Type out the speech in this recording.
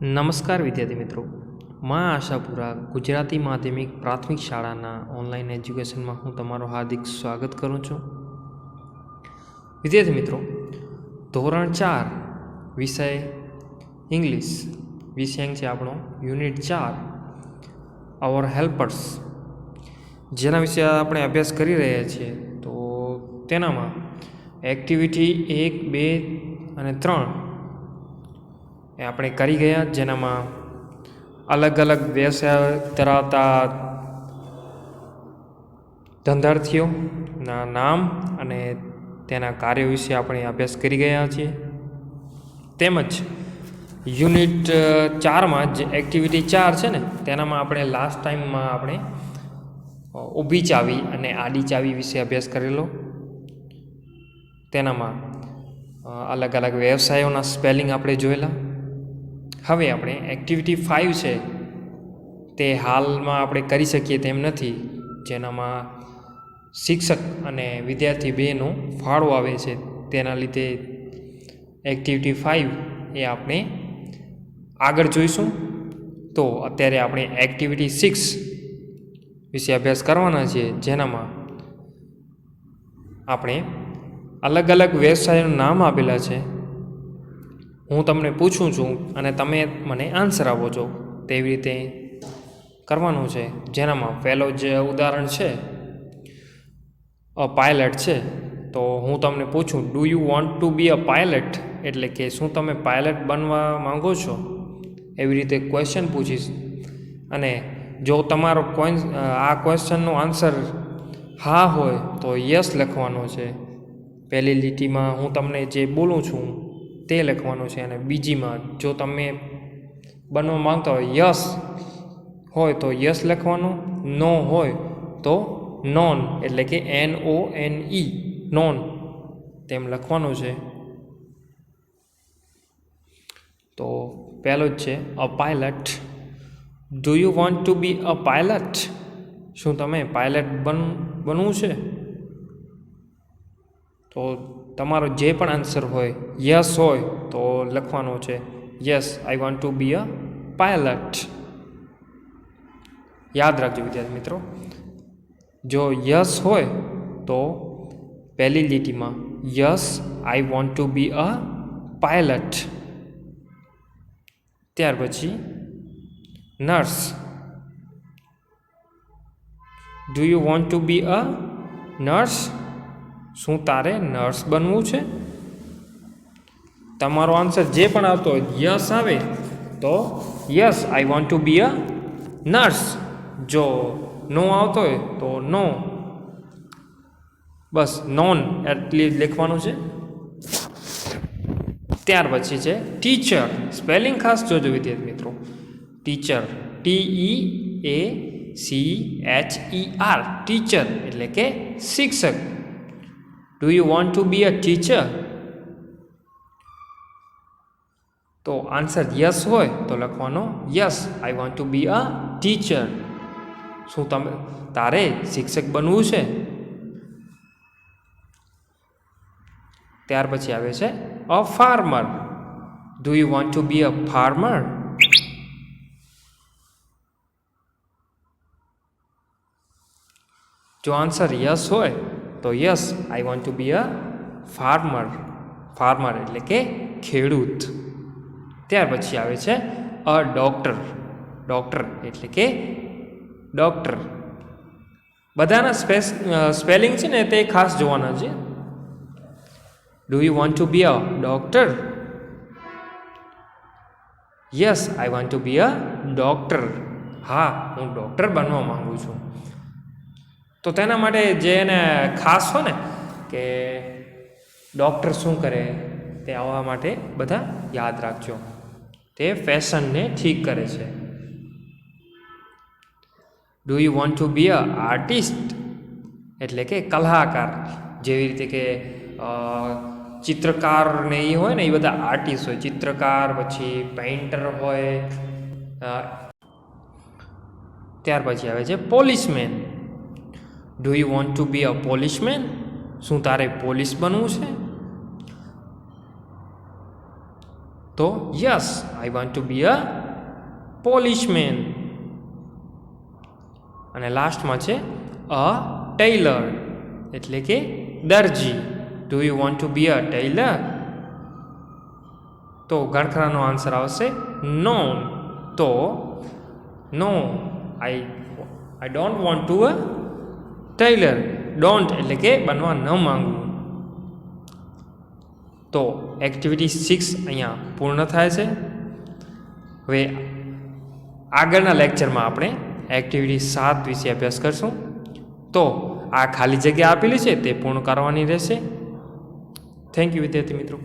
નમસ્કાર વિદ્યાર્થી મિત્રો, મા આશાપુરા ગુજરાતી માધ્યમિક પ્રાથમિક શાળાના ઓનલાઈન એજ્યુકેશનમાં હું તમારું હાર્દિક સ્વાગત કરું છું. વિદ્યાર્થી મિત્રો, ધોરણ 4 વિષય ઇંગ્લિશ વિષયાંક છે આપણો યુનિટ 4 અવર હેલ્પર્સ, જેના વિશે આપણે અભ્યાસ કરી રહ્યા છીએ. તો તેનામાં એક્ટિવિટી 1, 2 અને 3 એ આપણે કરી ગયા, જેનામાં અલગ અલગ વ્યવસાય ધરાવતા ધંધાર્થીઓના નામ અને તેના કાર્યો વિશે આપણે અભ્યાસ કરી ગયા છીએ. તેમજ યુનિટ 4માં જે એક્ટિવિટી 4 છે ને, તેનામાં આપણે લાસ્ટ ટાઈમમાં આપણે ઊભી ચાવી અને આડી ચાવી વિશે અભ્યાસ કરેલો. તેનામાં અલગ અલગ વ્યવસાયોના સ્પેલિંગ આપણે જોયેલા. હવે આપણે એક્ટિવિટી 5 છે તે હાલમાં આપણે કરી શકીએ તેમ નથી, જેનામાં શિક્ષક અને વિદ્યાર્થી બેનો ફાળો આવે છે. તેના લીધે એક્ટિવિટી 5 એ આપણે આગળ જોઈશું. તો અત્યારે આપણે એક્ટિવિટી 6 વિશે અભ્યાસ કરવાના છીએ, જેનામાં આપણે અલગ અલગ વ્યવસાયનું નામ આપેલા છે. હું તમને પૂછું છું અને તમે મને આન્સર આપો છો, તેવી રીતે કરવાનું છે. જેનામાં પહેલો જે ઉદાહરણ છે અ પાયલટ છે. તો હું તમને પૂછું, do you want to be a pilot, એટલે કે શું તમે પાયલટ બનવા માંગો છો, એવી રીતે ક્વેશ્ચન પૂછીશ. અને જો તમારો આ ક્વેશ્ચનનો આન્સર હા હોય તો યસ લખવાનો છે. પહેલી લીટીમાં હું તમને જે બોલું છું તે લખવાનું છે, અને બીજીમાં જો તમે બનવા માંગતા હોય યસ હોય તો યસ લખવાનું, નો હોય તો નોન, એટલે કે NONE નોન તેમ લખવાનું છે. તો પહેલો જ છે a pilot. Do you want to be a pilot, શું તમે પાયલટ બનવું છે? તો તમારો જે પણ આન્સર હોય યસ હોય તો લખવાનો છે yes, I want to be a pilot. યાદ રાખજો વિદ્યાર્થી મિત્રો, જો યસ હોય તો પહેલી લીટીમાં yes I want to be a pilot. ત્યાર પછી nurse. Do you want to be a nurse, શું તારે નર્સ બનવું છે? તમારો આન્સર જે પણ આવતો હોય યસ આવે તો yes I want to be a nurse. જો નો આવતો હોય તો નો, બસ નોન એટલી લખવાનું છે. ત્યાર પછી છે ટીચર. સ્પેલિંગ ખાસ જોજો વિદ્યાર્થી મિત્રો. ટીચર, TEACHER, ટીચર એટલે કે શિક્ષક. Do you want to be a teacher, તો આન્સર યસ હોય તો લખવાનો yes I want to be a teacher. શું તારે શિક્ષક બનવું છે? ત્યાર પછી આવે છે a farmer. Do you want to be a farmer, જો આન્સર યસ હોય તો yes I want to be a farmer. Farmer એટલે કે ખેડૂત. ત્યાર પછી આવે છે અ ડૉક્ટર. ડૉક્ટર એટલે કે ડૉક્ટર. બધાના સ્પેલિંગ છે ને તે ખાસ જોવાના છે. Do you want to be a doctor, yes I want to be a doctor. હા, હું ડૉક્ટર બનવા માંગુ છું. તો તેના માટે જે એને ખાસ હોય ને કે ડૉક્ટર શું કરે, તે આવવા માટે બધા યાદ રાખજો. તે ફેશનને ઠીક કરે છે. Do you want to be a artist, એટલે કે કલાકાર. જેવી રીતે કે ચિત્રકાર ને એ હોય ને, એ બધા આર્ટિસ્ટ હોય. ચિત્રકાર, પછી પેઇન્ટર હોય. ત્યાર પછી આવે છે policeman. Do you want to be a policeman, શું તારે પોલીસ બનવું છે? તો yes, I want to be a policeman. અને લાસ્ટમાં છે અ ટેલર, એટલે કે દરજી. Do you want to be a tailor? તો ગણખરાનો આન્સર આવશે નો. તો no, I don't want to a tailor. Don't એટલે કે બનવા ન માંગવું. તો એક્ટિવિટી 6 અહીંયા પૂર્ણ થાય છે. હવે આગળના લેક્ચરમાં આપણે એક્ટિવિટી 7 વિશે અભ્યાસ કરશું. તો આ ખાલી જગ્યા આપેલી છે તે પૂર્ણ કરવાની રહેશે. થેન્ક યુ વિદ્યાર્થી મિત્રો.